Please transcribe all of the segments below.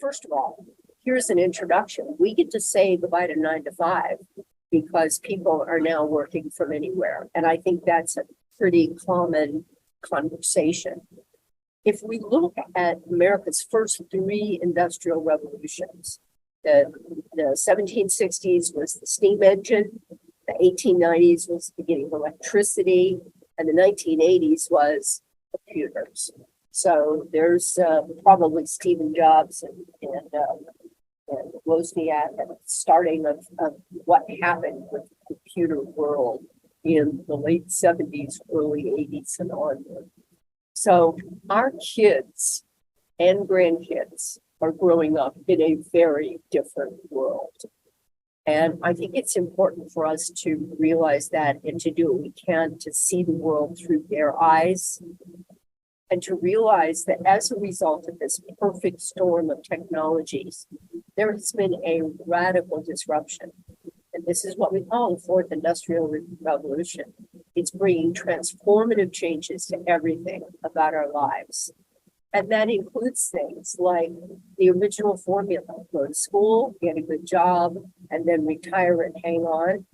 first of all, here's an introduction. We get to say goodbye to 9 to 5 because people are now working from anywhere. And I think that's a pretty common conversation. If we look at America's first three industrial revolutions, the 1760s was the steam engine, the 1890s was the beginning of electricity, and the 1980s was computers. So there's probably Stephen Jobs and Wozniak at the starting of what happened with the computer world in the late 70s, early 80s and onward. So our kids and grandkids are growing up in a very different world. And I think it's important for us to realize that and to do what we can to see the world through their eyes and to realize that as a result of this perfect storm of technologies, there has been a radical disruption. And this is what we call the fourth industrial revolution. It's bringing transformative changes to everything about our lives. And that includes things like the original formula: go to school, get a good job, and then retire and hang on.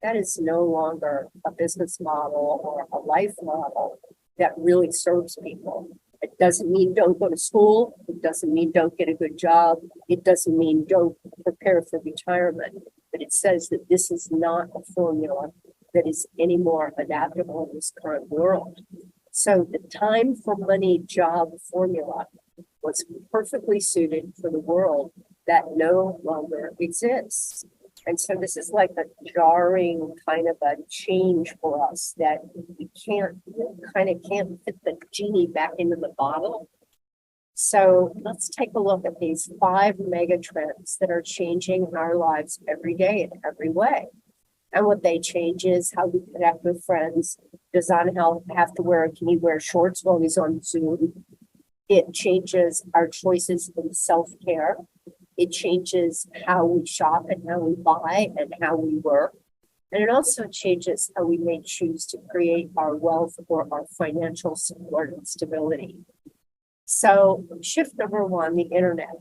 That is no longer a business model or a life model that really serves people. It doesn't mean don't go to school. It doesn't mean don't get a good job. It doesn't mean don't prepare for retirement. But it says that this is not a formula that is any more adaptable in this current world. So the time for money job formula was perfectly suited for the world that no longer exists. And so this is like a jarring kind of a change for us that we can't fit the genie back into the bottle. So let's take a look at these 5 mega trends that are changing our lives every day in every way. And what they change is how we connect with friends. Does Angel have to can he wear shorts while he's on Zoom? It changes our choices in self-care. It changes how we shop and how we buy and how we work. And it also changes how we may choose to create our wealth or our financial support and stability. So shift number 1, the internet,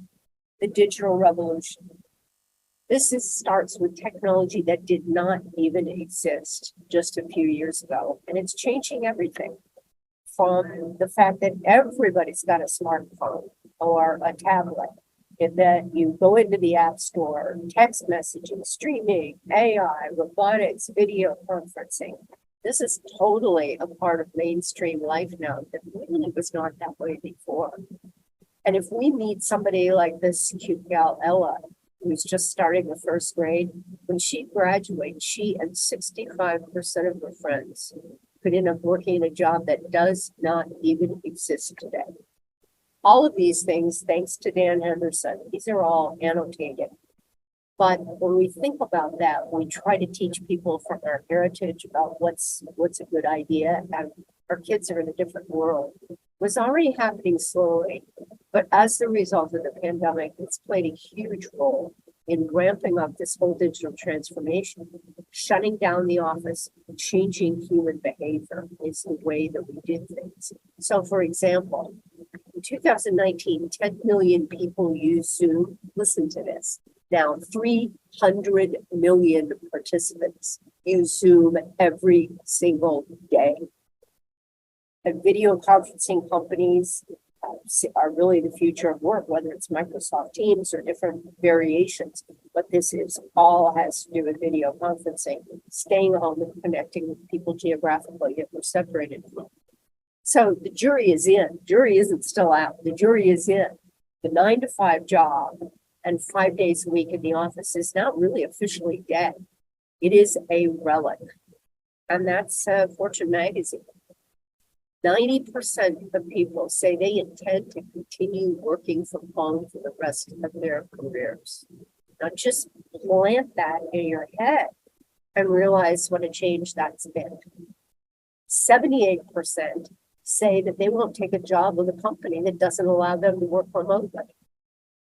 the digital revolution. This starts with technology that did not even exist just a few years ago. And it's changing everything from the fact that everybody's got a smartphone or a tablet, and that you go into the app store, text messaging, streaming, AI, robotics, video conferencing. This is totally a part of mainstream life now that really was not that way before. And if we meet somebody like this cute gal, Ella, who's just starting the first grade, when she graduates, she and 65% of her friends could end up working in a job that does not even exist today. All of these things, thanks to Dan Henderson, these are all annotated. But when we think about that, we try to teach people from our heritage about what's a good idea, and our kids are in a different world. It was already happening slowly, but as the result of the pandemic, it's played a huge role in ramping up this whole digital transformation. Shutting down the office, changing human behavior is the way that we did things. So for example, in 2019, 10 million people use Zoom. Listen to this. Now, 300 million participants use Zoom every single day. And video conferencing companies are really the future of work, whether it's Microsoft Teams or different variations. But this is all has to do with video conferencing, staying home and connecting with people geographically if we're separated from them. So the jury is in. Jury isn't still out. The jury is in. The 9 to 5 job and 5 days a week in the office is not really officially dead. It is a relic. And that's Fortune magazine. 90% of people say they intend to continue working from home for the rest of their careers. Now just plant that in your head and realize what a change that's been. 78% say that they won't take a job with a company that doesn't allow them to work remotely.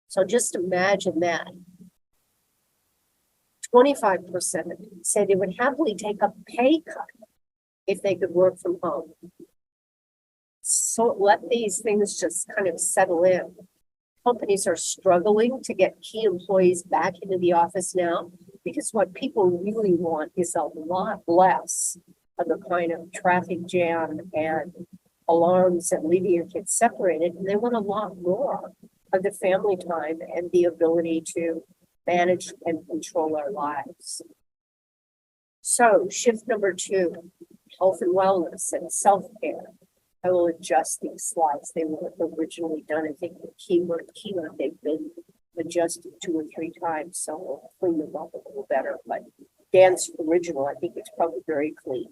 So just imagine that. 25% say they would happily take a pay cut if they could work from home. So let these things just kind of settle in. Companies are struggling to get key employees back into the office now because what people really want is a lot less of the kind of traffic jam and alarms and leaving your kids separated. And they want a lot more of the family time and the ability to manage and control our lives. So shift number 2, health and wellness and self-care. I will adjust these slides. They were originally done. I think the keyword, they've been adjusted 2 or 3 times. So we'll clean them up a little better. But Dan's original, I think it's probably very clean.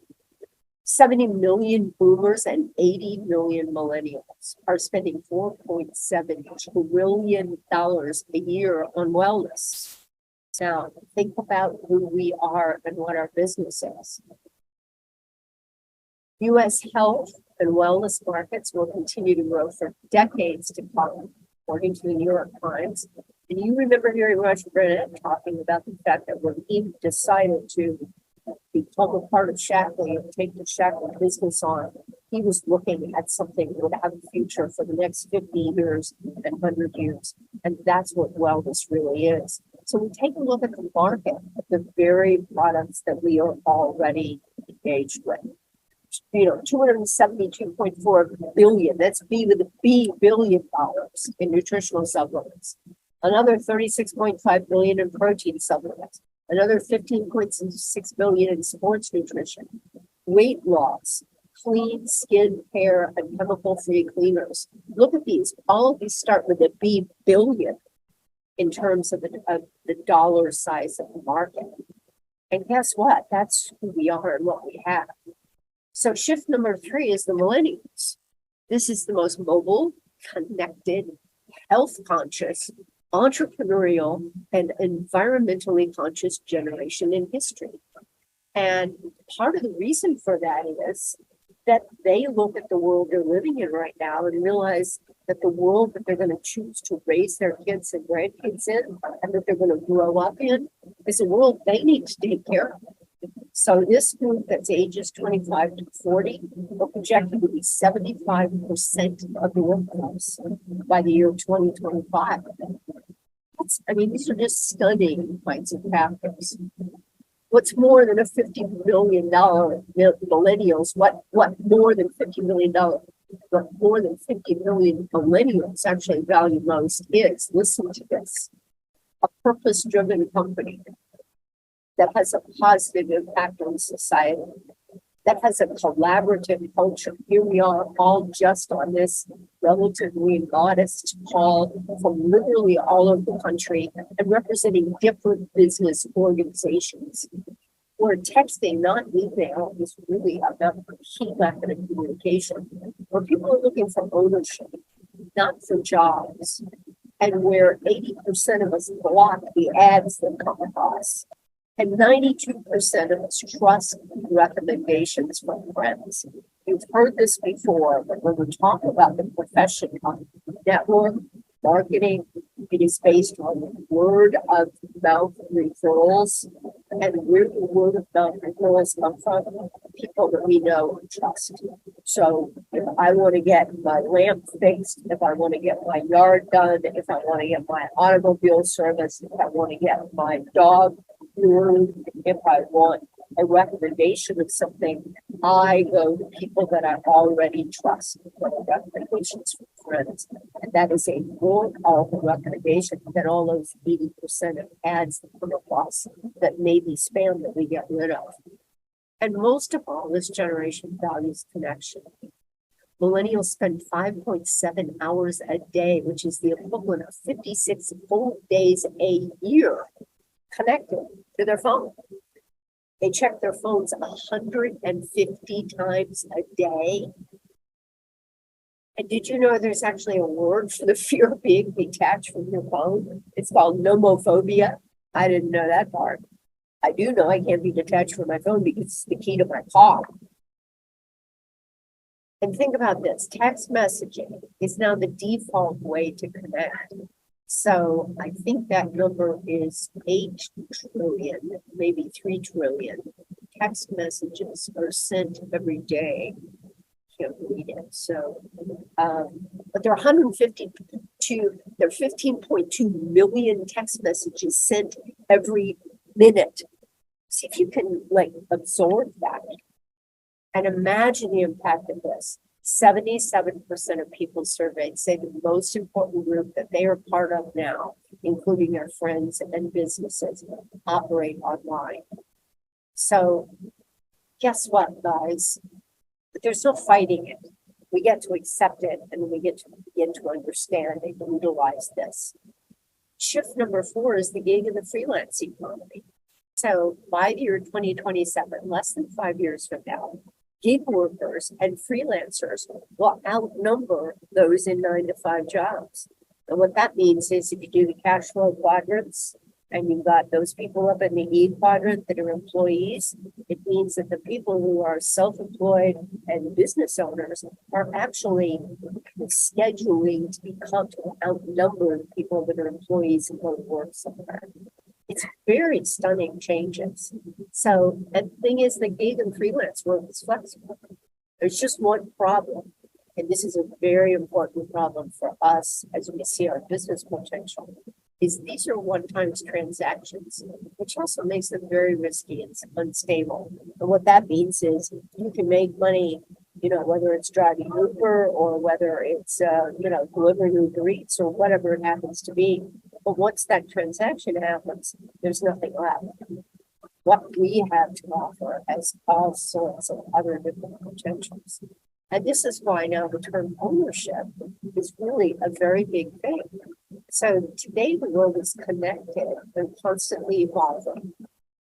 70 million boomers and 80 million millennials are spending $4.7 trillion a year on wellness. Now, think about who we are and what our business is. U.S. health and wellness markets will continue to grow for decades to come, according to the New York Times. And you remember hearing Roger Bennett talking about the fact that when he decided to become a part of Shackley and take the Shackley business on, he was looking at something that would have a future for the next 50 years and 100 years. And that's what wellness really is. So we take a look at the market, at the very products that we are already engaged with. You know, $272.4 billion, that's B with a B, billion dollars in nutritional supplements. Another $36.5 billion in protein supplements. Another $15.6 billion in sports nutrition, weight loss, clean skin, hair, and chemical-free cleaners. Look at these. All of these start with a B billion in terms of the dollar size of the market. And guess what? That's who we are and what we have. So shift number 3 is the millennials. This is the most mobile, connected, health-conscious, entrepreneurial, and environmentally conscious generation in history. And part of the reason for that is that they look at the world they're living in right now and realize that the world that they're going to choose to raise their kids and grandkids in and that they're going to grow up in is a world they need to take care of. So this group that's ages 25 to 40 are projected to be 75% of the workforce by the year 2025. These are just stunning points of factors. What's more than a $50 million millennials? What more than $50 million? What more than 50 million millennials actually value most is, listen to this, a purpose-driven company that has a positive impact on society, that has a collaborative culture. Here we are all just on this relatively modest call from literally all over the country and representing different business organizations. We're texting, not email, is really about the key method of communication, where people are looking for ownership, not for jobs, and where 80% of us block the ads that come across. And 92% of us trust recommendations from friends. You've heard this before, but when we talk about the profession of network marketing, it is based on word of mouth referrals. And where the word of mouth referrals come from, people that we know and trust. So if I want to get my lamp fixed, if I want to get my yard done, if I want to get my automobile service, if I want to get my dog groomed, if I want a recommendation of something, I go to people that I already trust for the recommendations from friends. And that is a more powerful recommendation than all those 80% of ads that come across that may be spam that we get rid of. And most of all, this generation values connection. Millennials spend 5.7 hours a day, which is the equivalent of 56 full days a year connected to their phone. They check their phones 150 times a day. And did you know there's actually a word for the fear of being detached from your phone? It's called nomophobia. I didn't know that part. I do know I can't be detached from my phone because it's the key to my car. And think about this, text messaging is now the default way to connect. So I think that number is 8 trillion, maybe 3 trillion text messages are sent every day. Can't read it. So, but there are 150 there are 15.2 million text messages sent every minute. See if you can like absorb that and imagine the impact of this. 77% of people surveyed say the most important group that they are part of now, including their friends and businesses, operate online. So guess what, guys? There's no fighting it. We get to accept it and we get to begin to understand and utilize this. Shift number 4 is the gig and the freelance economy. So by the year 2027, less than 5 years from now, gig workers and freelancers will outnumber those in 9-to-5 jobs. And what that means is if you do the cash flow quadrants and you've got those people up in the E quadrant that are employees, it means that the people who are self-employed and business owners are actually scheduling to outnumber the people that are employees and go to work somewhere. It's very stunning changes. So, and the thing is, the gig and freelance work is flexible. There's just one problem, and this is a very important problem for us as we see our business potential, is these are one-time transactions, which also makes them very risky and unstable. And what that means is you can make money, you know, whether it's driving Uber or whether it's, you know, delivering Uber Eats or whatever it happens to be. But once that transaction happens, there's nothing left. What we have to offer has all sorts of other different potentials. And this is why now the term ownership is really a very big thing. So today the world is connected and constantly evolving.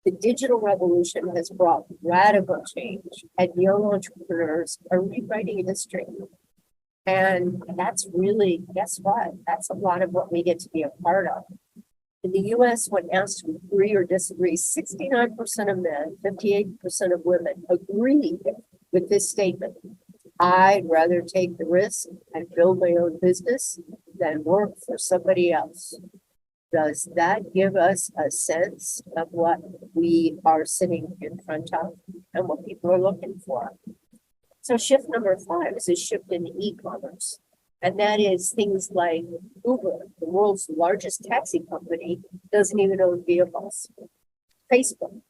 The digital revolution has brought radical change, and young entrepreneurs are rewriting history. And that's really, guess what? That's a lot of what we get to be a part of. In the US, when asked to agree or disagree, 69% of men, 58% of women agreed with this statement. I'd rather take the risk and build my own business than work for somebody else. Does that give us a sense of what we are sitting in front of and what people are looking for? So shift number 5 is a shift in e-commerce. And that is things like Uber, the world's largest taxi company, doesn't even own vehicles. Facebook,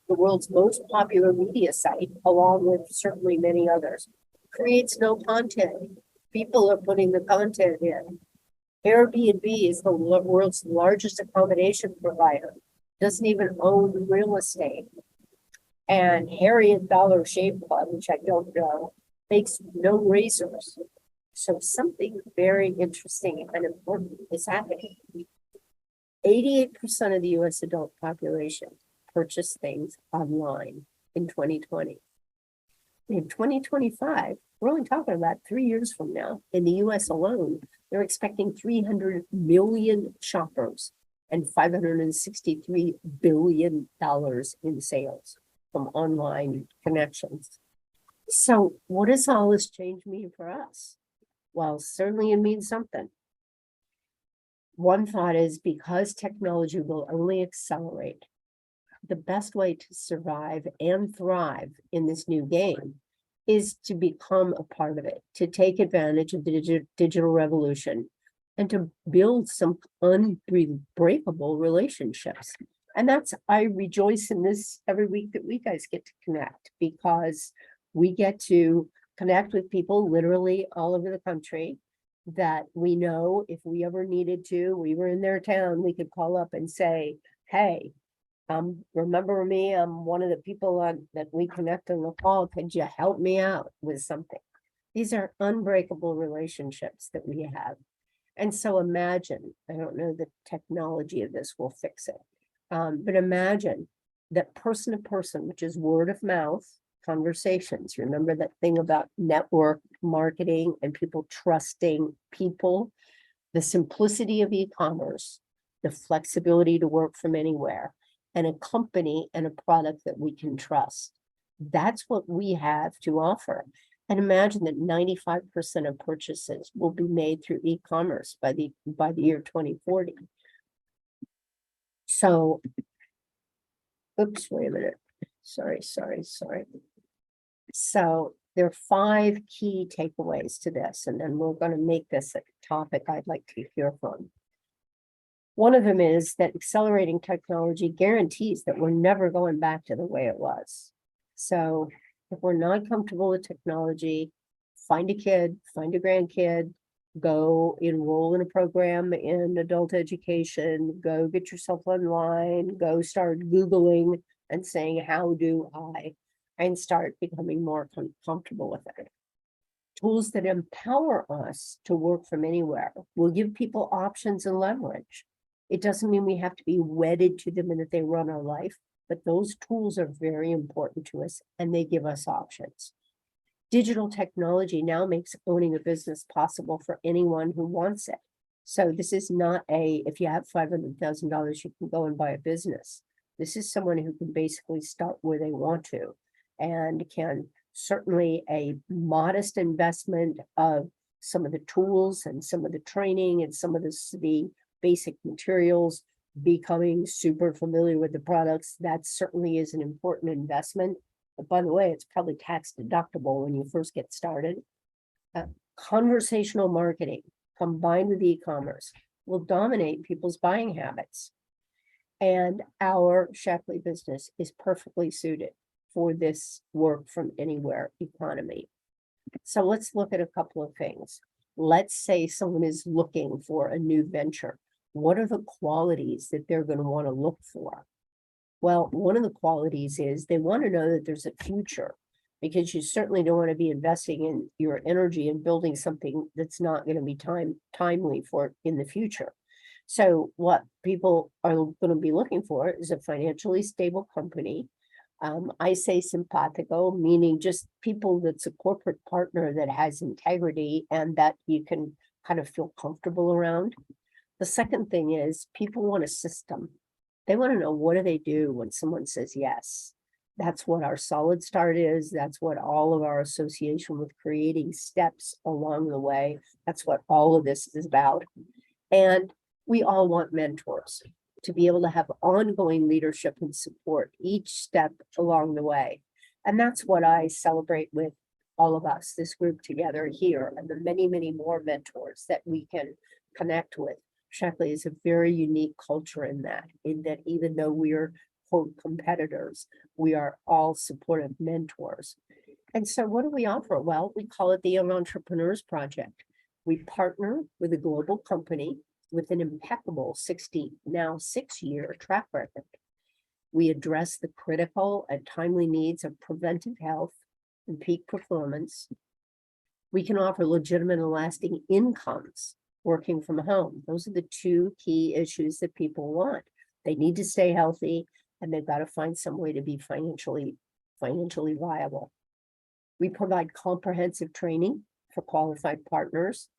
the world's most popular media site, along with certainly many others, creates no content. People are putting the content in. Airbnb is the world's largest accommodation provider, doesn't even own real estate. And Harriet Dollar Shave Club, which I don't know, makes no razors. So something very interesting and important is happening. 88% of the US adult population purchased things online in 2020. In 2025, we're only talking about 3 years from now. In the US alone, they're expecting 300 million shoppers and $563 billion in sales from online connections. So what does all this change mean for us? Well, certainly it means something. One thought is because technology will only accelerate, the best way to survive and thrive in this new game is to become a part of it, to take advantage of the digital revolution and to build some unbreakable relationships. And that's, I rejoice in this every week that we guys get to connect, because we get to connect with people literally all over the country that we know if we ever needed to, we were in their town, we could call up and say, hey, remember me? I'm one of the people that we connect on the call. Could you help me out with something? These are unbreakable relationships that we have. And so imagine, I don't know the technology of this will fix it, but imagine that person to person, which is word of mouth conversations. Remember that thing about network marketing and people trusting people, the simplicity of e-commerce, the flexibility to work from anywhere, and a company and a product that we can trust. That's what we have to offer. And imagine that 95% of purchases will be made through e-commerce by the year 2040. So, oops, wait a minute. Sorry. So There are 5 key takeaways to this, and then we're going to make this a topic I'd like to hear from. One of them is that accelerating technology guarantees that we're never going back to the way it was. So if we're not comfortable with technology, find a kid, find a grandkid, go enroll in a program in adult education, go get yourself online, go start Googling and saying, how do I? And start becoming more comfortable with it. Tools that empower us to work from anywhere will give people options and leverage. It doesn't mean we have to be wedded to them and that they run our life, but those tools are very important to us and they give us options. Digital technology now makes owning a business possible for anyone who wants it. So this is not if you have $500,000, you can go and buy a business. This is someone who can basically start where they want to and can certainly a modest investment of some of the tools and some of the training and some of the basic materials, becoming super familiar with the products. That certainly is an important investment. But by the way, it's probably tax deductible when you first get started. Conversational marketing combined with e-commerce will dominate people's buying habits. And our Shackley business is perfectly suited for this work from anywhere economy. So let's look at a couple of things. Let's say someone is looking for a new venture. What are the qualities that they're going to want to look for? Well, one of the qualities is they want to know that there's a future, because you certainly don't want to be investing in your energy and building something that's not going to be timely for in the future. So what people are going to be looking for is a financially stable company. I say simpatico, meaning just people that's a corporate partner that has integrity and that you can kind of feel comfortable around. The second thing is people want a system. They want to know, what do they do when someone says yes? That's what our solid start is. That's what all of our association with creating steps along the way. That's what all of this is about. And we all want mentors to be able to have ongoing leadership and support each step along the way. And that's what I celebrate with all of us, this group together here, and the many, many more mentors that we can connect with. Shackley is a very unique culture in that even though we're, quote, competitors, we are all supportive mentors. And so what do we offer? Well, we call it the Young Entrepreneurs Project. We partner with a global company with an impeccable 6-year track record. We address the critical and timely needs of preventive health and peak performance. We can offer legitimate and lasting incomes working from home. Those are the 2 key issues that people want. They need to stay healthy and they've got to find some way to be financially viable. We provide comprehensive training for qualified partners.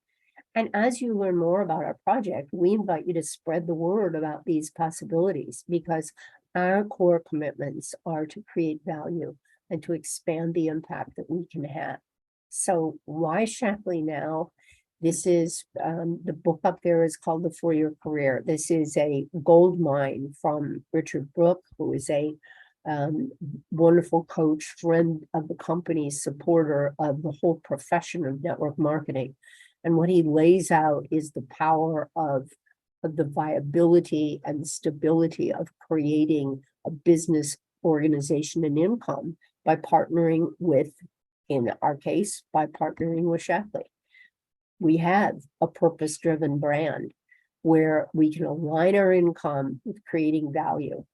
And as you learn more about our project, we invite you to spread the word about these possibilities, because our core commitments are to create value and to expand the impact that we can have. So why Shackley now? This is, the book up there is called The 4-Year Career. This is a gold mine from Richard Brooke, who is a wonderful coach, friend of the company, supporter of the whole profession of network marketing. And what he lays out is the power of the viability and stability of creating a business organization and income by partnering with, in our case, by partnering with Shackley. We have a purpose-driven brand where we can align our income with creating value.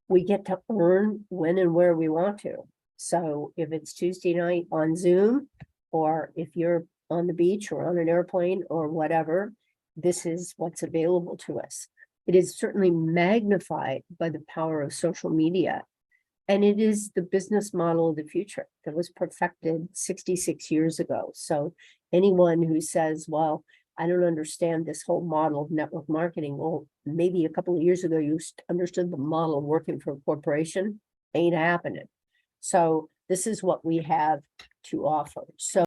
We get to earn when and where we want to. So if it's Tuesday night on Zoom, or if you're on the beach or on an airplane or whatever, this is what's available to us. It is certainly magnified by the power of social media. And it is the business model of the future that was perfected 66 years ago. So anyone who says, well, I don't understand this whole model of network marketing. Well, maybe a couple of years ago, you understood the model of working for a corporation. Ain't happening. So this is what we have to offer. So